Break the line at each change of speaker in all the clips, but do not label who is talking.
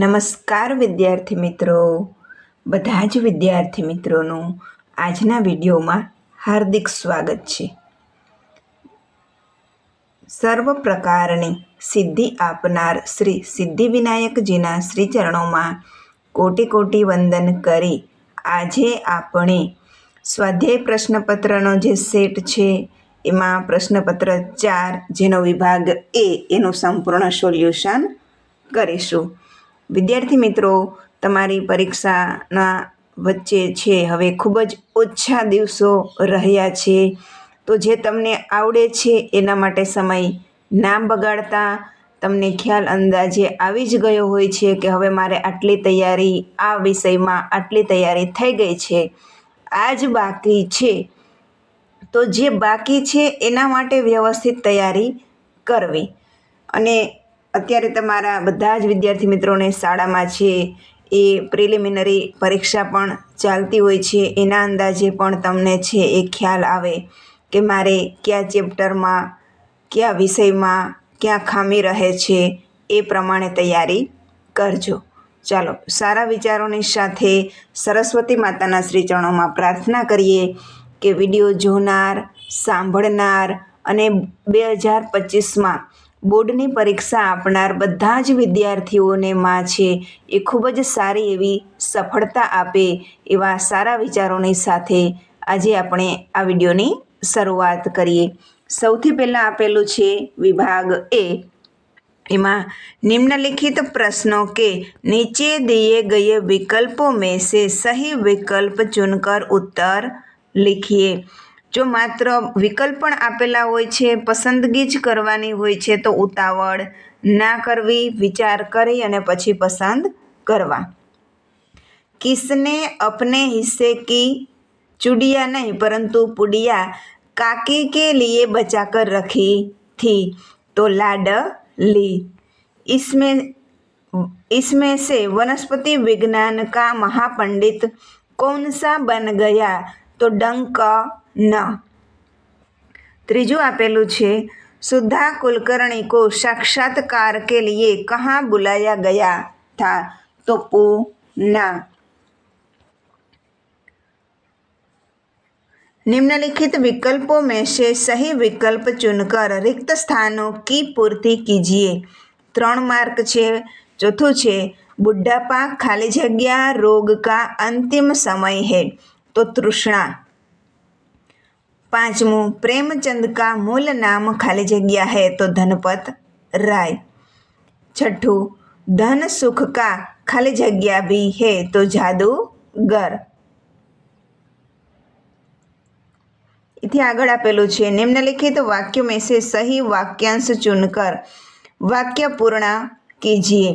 નમસ્કાર વિદ્યાર્થી મિત્રો, બધા જ વિદ્યાર્થી મિત્રોનું આજના વિડીયોમાં હાર્દિક સ્વાગત છે. સર્વ પ્રકારની સિદ્ધિ આપનાર શ્રી સિદ્ધિવિનાયકજીના શ્રીચરણોમાં કોટી કોટી વંદન કરી આજે આપણે સ્વાધ્યાય પ્રશ્નપત્રનો જે સેટ છે એમાં પ્રશ્નપત્ર 4 જેનો વિભાગ એ એનું સંપૂર્ણ સોલ્યુશન કરીશું. વિદ્યાર્થી મિત્રો, તમારી પરીક્ષાના વચ્ચે છે હવે ખૂબ જ ઓછા દિવસો રહ્યા છે, તો જે તમને આવડે છે એના માટે સમય ના બગાડતા તમને ખ્યાલ અંદાજે આવી જ ગયો હોય છે કે હવે મારે આટલી તૈયારી આ વિષયમાં આટલી તૈયારી થઈ ગઈ છે, આ જ બાકી છે. તો જે બાકી છે એના માટે વ્યવસ્થિત તૈયારી કરવી. અને અત્યારે તમારા બધા જ વિદ્યાર્થી મિત્રોને શાળામાં છે એ પ્રિલિમિનરી પરીક્ષા પણ ચાલતી હોય છે, એના અંદાજે પણ તમને છે એ ખ્યાલ આવે કે મારે કયા ચેપ્ટરમાં કયા વિષયમાં ક્યાં ખામી રહે છે, એ પ્રમાણે તૈયારી કરજો. ચાલો, સારા વિચારોની સાથે સરસ્વતી માતાના શ્રીચરણોમાં પ્રાર્થના કરીએ કે વિડીયો જોનાર, સાંભળનાર અને 2025માં બોર્ડની પરીક્ષા આપનાર બધા જ વિદ્યાર્થીઓને માં છે એ ખૂબ જ સારી એવી સફળતા આપે એવા સારા વિચારોની સાથે આજે આપણે આ વિડીયોની શરૂઆત કરીએ. સૌથી પહેલાં આપેલું છે વિભાગ એ, એમાં નિમ્નલિખિત પ્રશ્નો के नीचे दिए गए विकल्पों में से सही विकल्प चुनकर उत्तर लिखिए. જો માત્ર વિકલ્પ પણ આપેલા હોય છે, પસંદગી જ કરવાની હોય છે તો ઉતાવળ ના કરવી, વિચાર કરી અને પછી પસંદ કરવા. કિસને અપને હિસ્સે કી ચુડિયા નહીં પરંતુ પુડિયા કાકી કે લીએ બચા કર રખી थी तो लाडली. इसमें से वनस्पति विज्ञान का महापंडित कौन सा बन गया तो डंक न. ત્રીજું આપેલું છે सुधा कुलकर्णी को साक्षात्कार के लिए कहाँ बुलाया गया था तो पूना. निम्नलिखित विकल्पों में से सही विकल्प चुनकर रिक्त स्थानों की पूर्ति कीजिए. 3 मार्क છે. ચોથું છે बुढ़ापा खाली जगह रोग का अंतिम समय है तो तृष्णा. 5मुं प्रेमचंद का मूल नाम खाली जगह है तो धनपत राय. 6ठुं धन सुख का खाली जगह भी है तो जादूगर. इति आगळ आपेલું છે निम्नलिखित वाक्यों में से सही वाक्यांश चुनकर वाक्य पूर्ण कीजिए.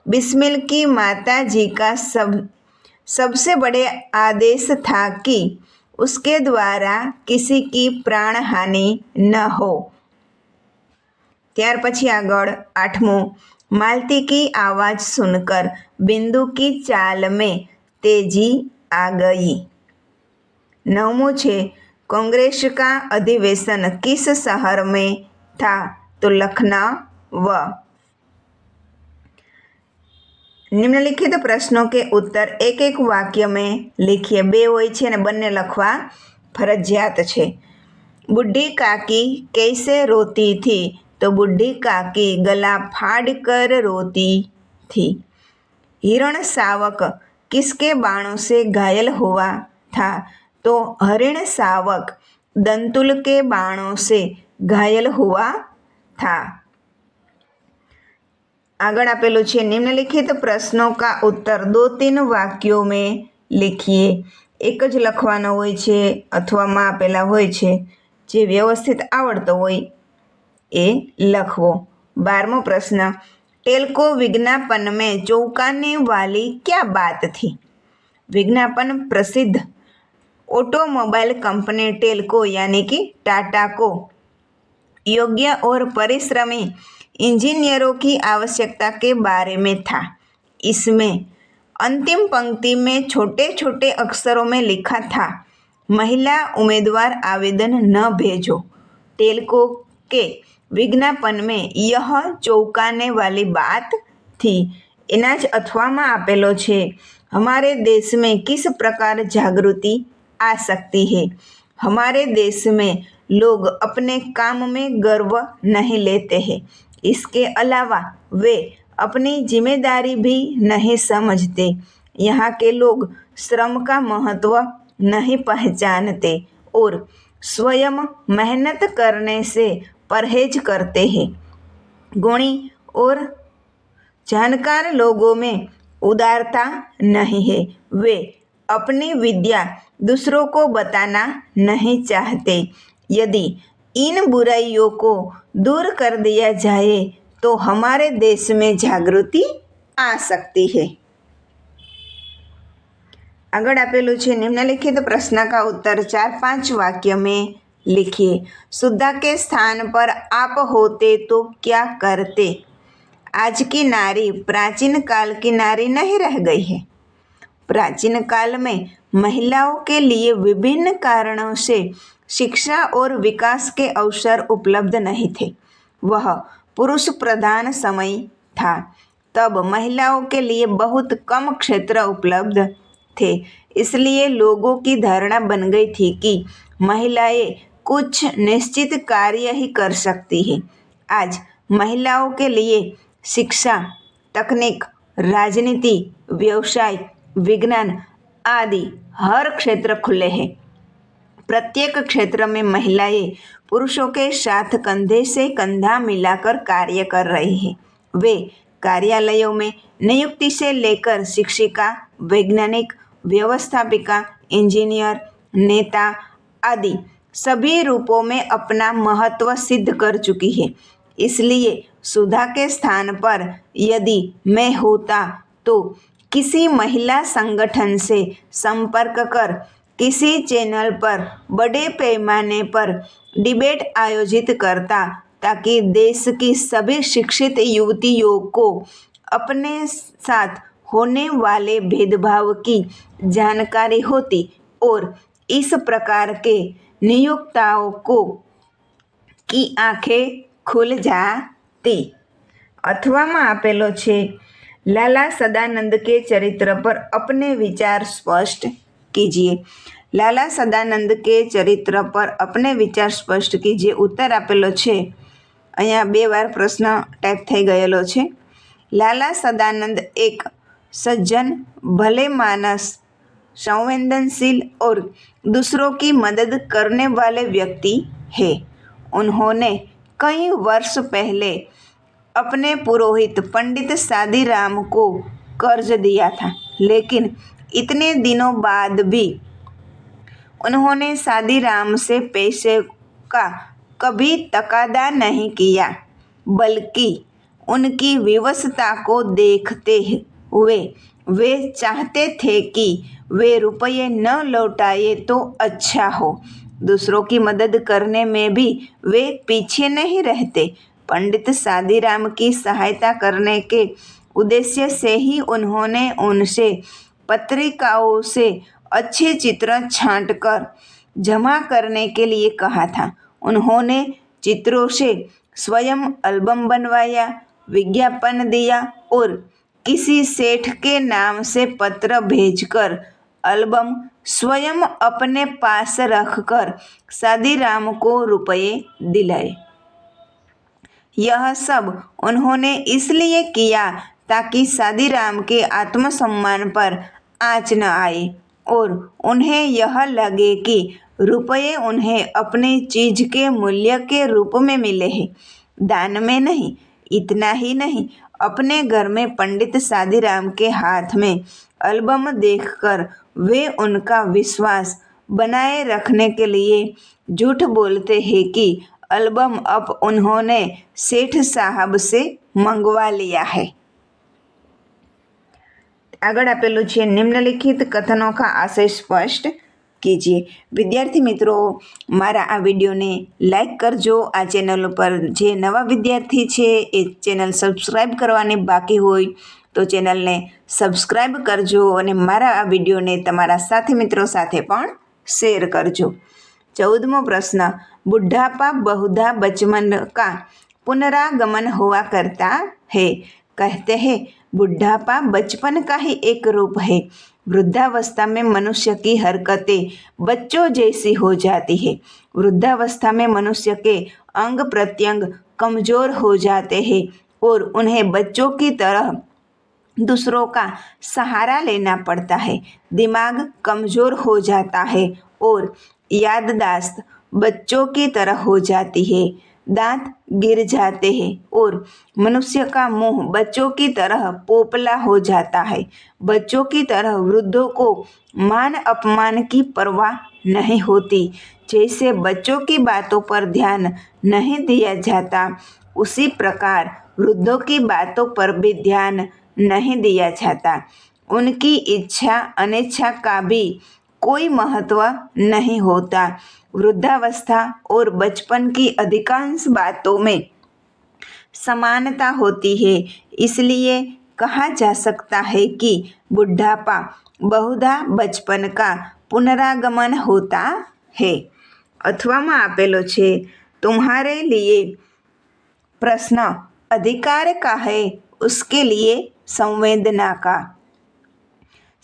बिस्मिल की माता जी का सबसे बड़े आदेश था कि उसके द्वारा किसी की प्राण हानि न हो. ત્યાર પછી આગળ 8મું मालती की आवाज़ सुनकर बिंदु की चाल में तेजी आ गई. 9मुં છે कांग्रेस का अधिवेशन किस शहर में था तो लखनऊ. निम्नलिखित प्रश्नों के उत्तर एक एक वाक्य में लिखिए. 2 હોય છે અને બંને લખવા ફરજિયાત છે. बूढ़ी काकी कैसे रोती थी तो बूढ़ी काकी गला फाड़ कर रोती थी. हिरण शावक किसके बाणों से घायल हुआ था तो हरिण शावक दंतुल के बाणों से घायल हुआ था. आगळ आपेલું છે निम्नलिखित प्रश्नों का उत्तर 2-3 वाक्यों में लिखिए. एक જ લખવાનો હોય છે અથવા માં આપેલા હોય છે, જે વ્યવસ્થિત આવડતો હોય એ લખવો. 12મો પ્રશ્ન टेल्को विज्ञापन में चौंकाने वाली क्या बात थी. विज्ञापन प्रसिद्ध ऑटोमोबाइल कंपनी टेल्को यानी कि टाटा को योग्य और परिश्रमी इंजीनियरों की आवश्यकता के बारे में था. इसमें अंतिम पंक्ति में छोटे छोटे अक्षरों में लिखा था महिला उम्मीदवार आवेदन न भेजो. टेल्को के विज्ञापन में यह चौंकाने वाली बात थी. एना ज अथवा आपेलो छे, हमारे देश में किस प्रकार जागृति आ सकती है। हमारे देश में लोग अपने काम में गर्व नहीं लेते हैं। इसके अलावा वे अपनी जिम्मेदारी भी नहीं समझते। यहाँ के लोग श्रम का महत्व नहीं पहचानते और स्वयं मेहनत करने से परहेज करते हैं। गुणी और जानकार लोगों में उदारता नहीं है। वे अपनी विद्या दूसरों को बताना नहीं चाहते। यदि इन बुराइयों को दूर कर दिया जाए तो हमारे देश में जागृति आ सकती है। आगळ आपेલું છે निम्नलिखित प्रश्न का उत्तर 4-5 वाक्य में लिखिए। सुधा के स्थान पर आप होते तो क्या करते। आज की नारी प्राचीन काल की नारी नहीं रह गई है। प्राचीन काल में महिलाओं के लिए विभिन्न कारणों से शिक्षा और विकास के अवसर उपलब्ध नहीं थे। वह पुरुष प्रधान समय था। तब महिलाओं के लिए बहुत कम क्षेत्र उपलब्ध थे। इसलिए लोगों की धारणा बन गई थी कि महिलाएं कुछ निश्चित कार्य ही कर सकती हैं। आज महिलाओं के लिए शिक्षा, तकनीक, राजनीति, व्यवसाय, विज्ञान आदि हर क्षेत्र खुले हैं। प्रत्येक क्षेत्र में महिलाएं पुरुषों के साथ कंधे से कंधा मिलाकर कार्य कर रही हैं। वे कार्यालयों में नियुक्ति से लेकर शिक्षिका, वैज्ञानिक, व्यवस्थापिका, इंजीनियर, नेता आदि सभी रूपों में अपना महत्व सिद्ध कर चुकी है। इसलिए सुधा के स्थान पर यदि मैं होता तो किसी महिला संगठन से संपर्क कर किसी चैनल पर बड़े पैमाने पर डिबेट आयोजित करता, ताकि देश की सभी शिक्षित युवतियों को अपने साथ होने वाले भेदभाव की जानकारी होती और इस प्रकार के नियोक्ताओं को की आंखें खुल जाती। अथवा में आपेलो छे, लाला सदानंद के चरित्र पर अपने विचार स्पष्ट कीजिए। लाला सदानंद के चरित्र पर अपने विचार स्पष्ट कीजिए। उत्तर आपेलो छे, अहींया 2 વાર प्रश्न टाइप थई गयेलो छे। लाला सदानंद एक सज्जन, भले मानस, संवेदनशील और दूसरों की मदद करने वाले व्यक्ति है। उन्होंने कई वर्ष पहले अपने पुरोहित पंडित सादीराम को कर्ज दिया था, लेकिन इतने दिनों बाद भी उन्होंने सादीराम से पैसे का कभी तकादा नहीं किया, बल्कि उनकी विवशता को देखते हुए वे चाहते थे कि वे रुपये न लौटाए तो अच्छा हो। दूसरों की मदद करने में भी वे पीछे नहीं रहते। पंडित सादीराम की सहायता करने के उद्देश्य से ही उन्होंने उनसे पत्रिकाओं से अच्छे चित्र छांटकर जमा करने के लिए कहा था। उन्होंने चित्रों से स्वयं एल्बम बनवाया, विज्ञापन दिया और किसी सेठ के नाम से पत्र भेजकर एल्बम स्वयं अपने पास रखकर सादीराम को रुपये दिलाए। यह सब उन्होंने इसलिए किया ताकि सादीराम के आत्मसम्मान पर आँच न आए और उन्हें यह लगे कि रुपये उन्हें अपनी चीज के मूल्य के रूप में मिले हैं, दान में नहीं। इतना ही नहीं, अपने घर में पंडित सादीराम के हाथ में एल्बम देखकर वे उनका विश्वास बनाए रखने के लिए झूठ बोलते हैं कि एल्बम अब उन्होंने सेठ साहब से मंगवा लिया है। आगळ आपेલું છે, निम्नलिखित कथनों का आशय स्पष्ट कीजिए। विद्यार्थी मित्रों, मारा आ विडियो ने लाइक करजो। आ चेनल पर जे नवा विद्यार्थी छे ए चेनल सब्सक्राइब करवानी बाकी होय तो चेनल ने सब्सक्राइब करजो और मारा आ विडियो ने तमारा साथी मित्रों साथे पण शेर करजो। 14मो प्रश्न, बुढ़ापा बहुधा बचपन का पुनरागमन हुआ करता है, कहते हैं बुढ़ापा बचपन का ही एक रूप है। वृद्धावस्था में मनुष्य की हरकतें बच्चों जैसी हो जाती है। वृद्धावस्था में मनुष्य के अंग प्रत्यंग कमजोर हो जाते हैं और उन्हें बच्चों की तरह दूसरों का सहारा लेना पड़ता है। दिमाग कमजोर हो जाता है और याददाश्त बच्चों की तरह हो जाती है। दांत गिर जाते हैं और मनुष्य का मुंह बच्चों की तरह पोपला हो जाता है। बच्चों की तरह वृद्धों को मान अपमान की परवाह नहीं होती। जैसे बच्चों की बातों पर ध्यान नहीं दिया जाता, उसी प्रकार वृद्धों की बातों पर भी ध्यान नहीं दिया जाता। उनकी इच्छा अनिच्छा का भी कोई महत्व नहीं होता। वृद्धावस्था और बचपन की अधिकांश बातों में समानता होती है। इसलिए कहा जा सकता है कि बुढ़ापा बहुधा बचपन का पुनरागमन होता है। અથવામાં આપેલો છે तुम्हारे लिए प्रश्न अधिकार का है, उसके लिए संवेदना का।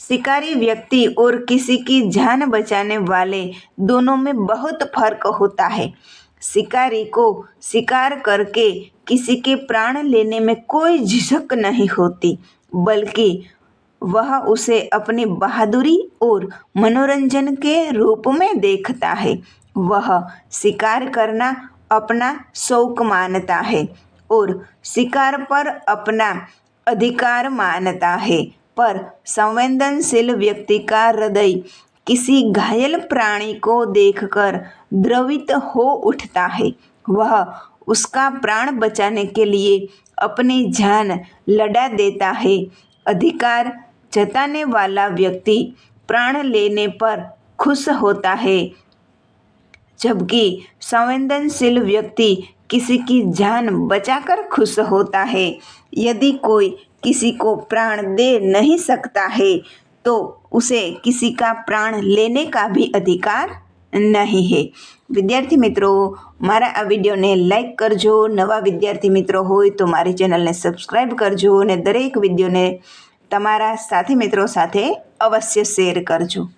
शिकारी व्यक्ति और किसी की जान बचाने वाले दोनों में बहुत फर्क होता है। शिकारी को शिकार करके किसी के प्राण लेने में कोई झिझक नहीं होती, बल्कि वह उसे अपनी बहादुरी और मनोरंजन के रूप में देखता है। वह शिकार करना अपना शौक मानता है और शिकार पर अपना अधिकार मानता है। पर संवेदनशील व्यक्ति का हृदय किसी घायल प्राणी को देखकर द्रवित हो उठता है। वह उसका प्राण बचाने के लिए अपनी जान लड़ा देता है। अधिकार जताने वाला व्यक्ति प्राण लेने पर खुश होता है, जबकि संवेदनशील व्यक्ति किसी की जान बचाकर खुश होता है। यदि कोई किसी को प्राण दे नहीं सकता है तो उसे किसी का प्राण लेने का भी अधिकार नहीं है। विद्यार्थी मित्रों, मारा आ विडियोने लाइक करजो। नवा विद्यार्थी मित्रों होय तो मारी चेनलने सब्सक्राइब करजो અને દરેક વિડીયોને તમારા સાથી મિત્રો સાથે અવશ્ય શેર કરજો।